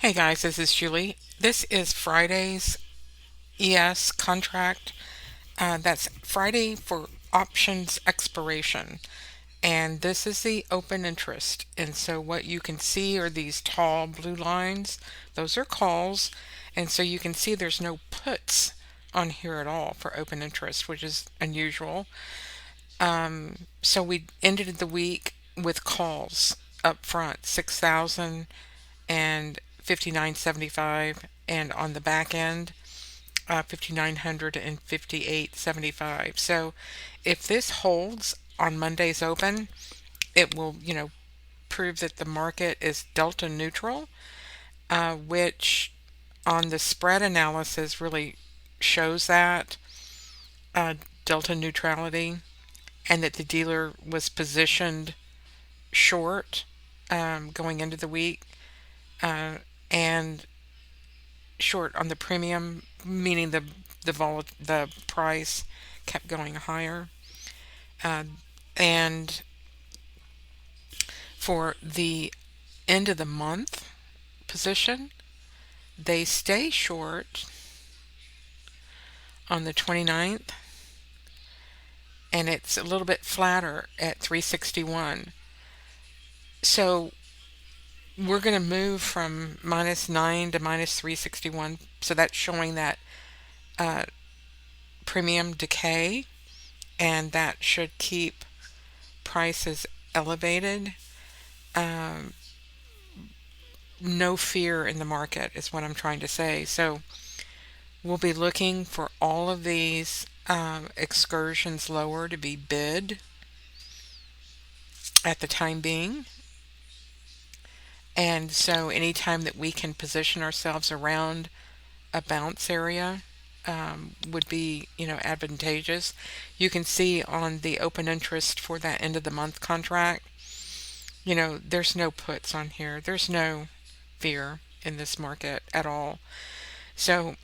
Hey guys, this is Julie. This is Friday's ES contract. That's Friday for options expiration. And this is the open interest. And so what you can see are these tall blue lines. Those are calls. And so you can see there's no puts on here at all for open interest, which is unusual. So we ended the week with calls up front, 6,000 and 59.75, and on the back end 5,900 and 58.75. So if this holds on Monday's open, it will prove that the market is delta neutral, which on the spread analysis really shows that uh, delta neutrality, and that the dealer was positioned short going into the week, uh, and short on the premium, meaning the price kept going higher. Uh, and for the end of the month position, they stay short on the 29th, and it's a little bit flatter at 361. So we're going to move from -9 to -361. So that's showing that uh, premium decay, and that should keep prices elevated. Um, no fear in the market is what I'm trying to say. So we'll be looking for all of these excursions lower to be bid at the time being. And so anytime that we can position ourselves around a bounce area would be, advantageous. You can see on the open interest for that end of the month contract, there's no puts on here. There's no fear in this market at all. So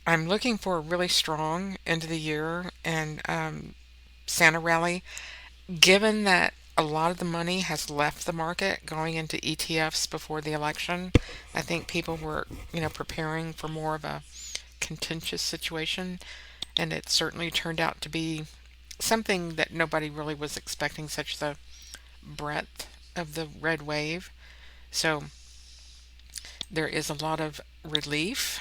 I'm looking for a really strong end of the year and Santa rally, given that a lot of the money has left the market going into ETFs before the election. I think people were, preparing for more of a contentious situation, and it certainly turned out to be something that nobody really was expecting, such the breadth of the red wave. So there is a lot of relief,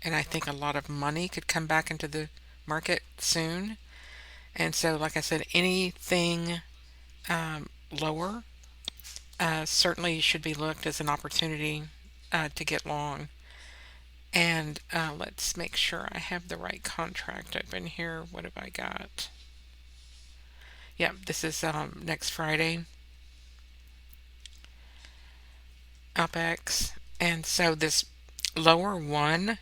and I think a lot of money could come back into the market soon. And so, like I said, anything lower certainly should be looked as an opportunity to get long. And let's make sure I have the right contract open here. What have I got? Yeah, this is next Friday, OPEX. And so this lower one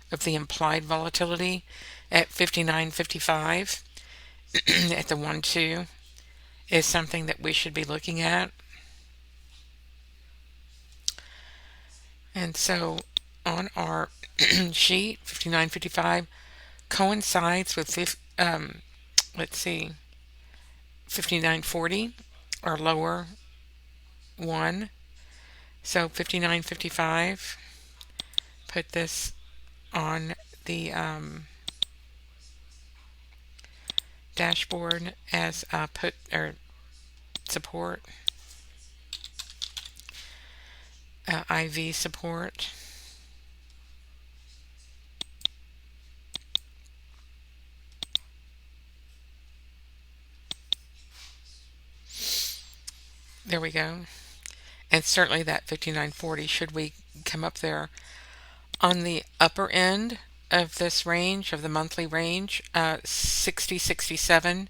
of the implied volatility at 59.55 at the 1-2 is something that we should be looking at. And so on our sheet, 59.55 coincides with, let's see, 59.40, our lower one. So 59.55, put this on the dashboard as put or support, IV support. There we go. And certainly that 59.40, should we come up there on the upper end of this range, of the monthly range, 60.67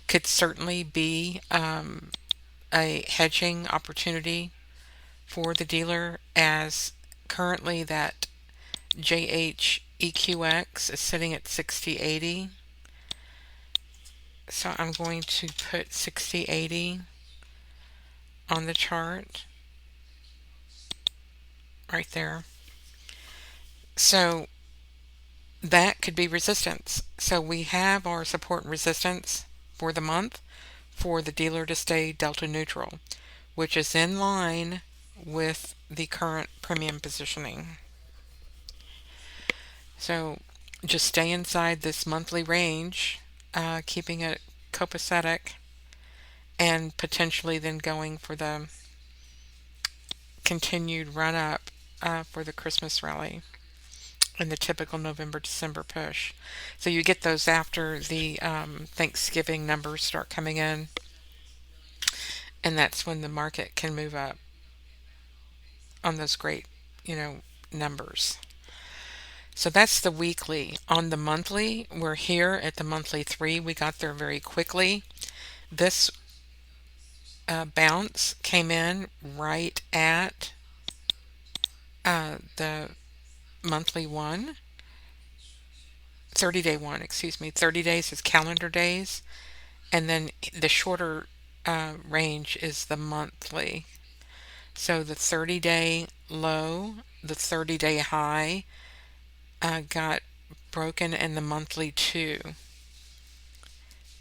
could certainly be a hedging opportunity for the dealer, as currently that JHEQX is sitting at 60.80. So I'm going to put 60.80 on the chart right there. So that could be resistance. So we have our support and resistance for the month for the dealer to stay delta neutral, which is in line with the current premium positioning. So just stay inside this monthly range, keeping it copacetic, and potentially then going for the continued run up for the Christmas rally and the typical November December push. So you get those after the Thanksgiving numbers start coming in, and that's when the market can move up on those great, you know, numbers. So that's the weekly. On the monthly, we're here at the monthly three. We got there very quickly. This bounce came in right at the monthly one, 30-day one, excuse me. 30 days is calendar days, and then the shorter range is the monthly. So the 30-day low, the 30-day high got broken in the monthly two,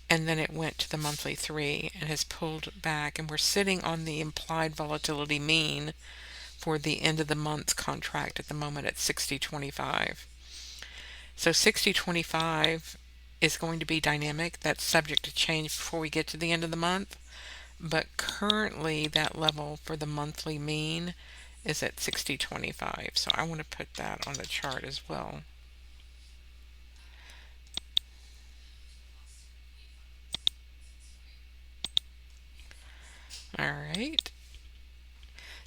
and then it went to the monthly three and has pulled back, and we're sitting on the implied volatility mean for the end of the month contract at the moment at 60.25. So 60.25 is going to be dynamic. That's subject to change before we get to the end of the month. But currently, that level for the monthly mean is at 60.25. So I want to put that on the chart as well. All right.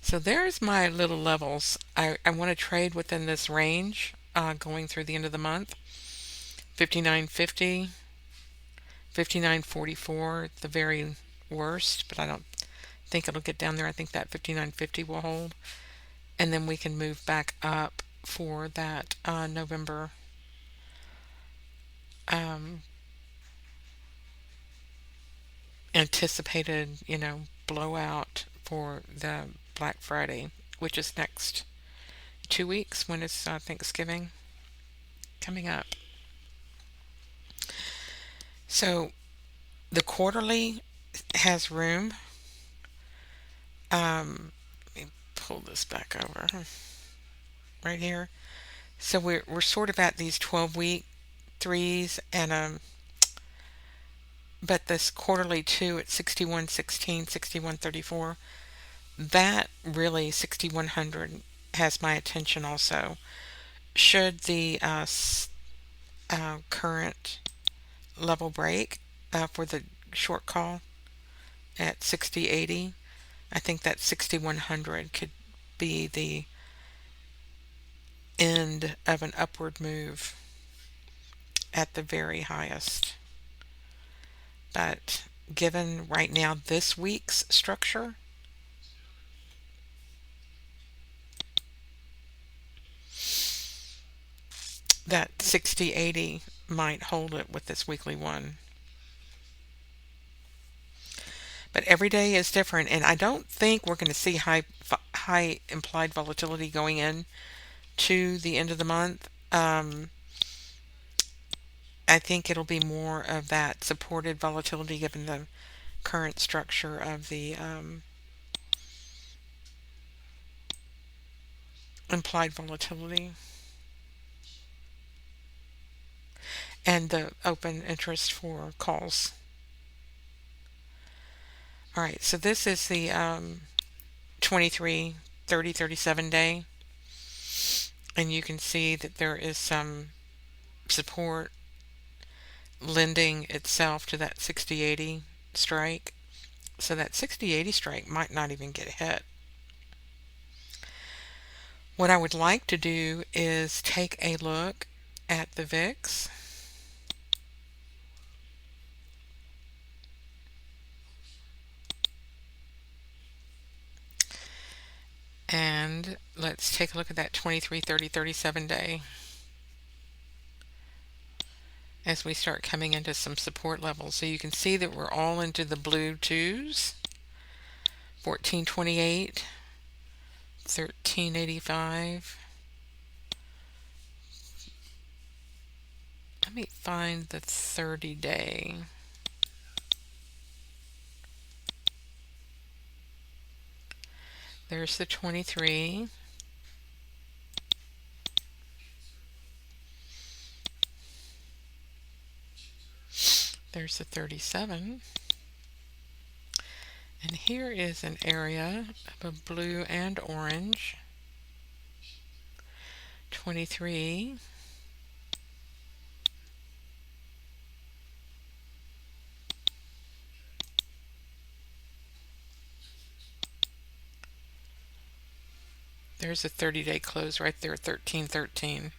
So there's my little levels. I want to trade within this range going through the end of the month. 59.50, 59.44, the very worst, but I don't think it'll get down there. I think that 59.50 will hold. And then we can move back up for that November um, anticipated, blowout for the Black Friday, which is next 2 weeks when it's Thanksgiving coming up. So the quarterly has room. Let me pull this back over right here. So we're sort of at these 12-week threes, and but this quarterly two at 61.16, 61.34, that really 6100 has my attention also. Should the current level break for the short call at 60.80, I think that 6100 could be the end of an upward move at the very highest. But given right now this week's structure, that 60.80 might hold it with this weekly one. But every day is different, and I don't think we're going to see high implied volatility going in to the end of the month. I think it'll be more of that supported volatility given the current structure of the implied volatility and the open interest for calls. All right, so this is the 23, 30, 37 day, and you can see that there is some support lending itself to that 60.80 strike. So that 60.80 strike might not even get hit. What I would like to do is take a look at the VIX. And let's take a look at that 23, 30, 37 day as we start coming into some support levels. So you can see that we're all into the blue twos. 1428, 1385. Let me find the 30-day. There's the 23. There's the 37. And here is an area of a blue and orange. 23. There's a 30-day close right there, 1313.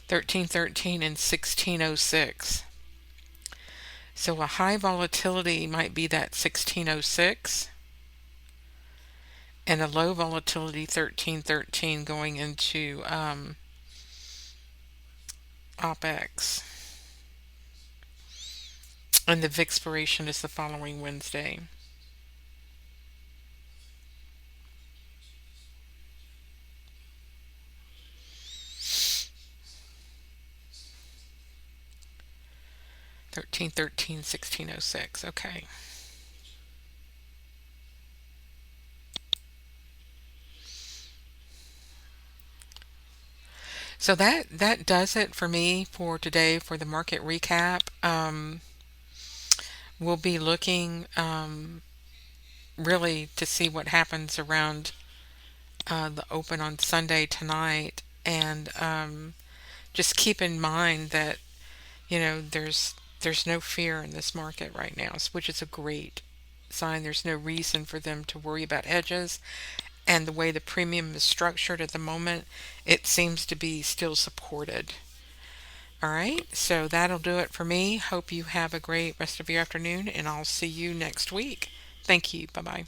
1313 and 1606. So a high volatility might be that 1606 and a low volatility 1313 going into OPEX. And the expiration is the following Wednesday. Thirteen thirteen 1606. Okay. So that does it for me for today for the market recap. We'll be looking really to see what happens around the open on Sunday tonight, and just keep in mind that there's no fear in this market right now, which is a great sign. There's no reason for them to worry about hedges, and the way the premium is structured at the moment, it seems to be still supported. All right, so that'll do it for me. Hope you have a great rest of your afternoon, and I'll see you next week. Thank you. Bye bye.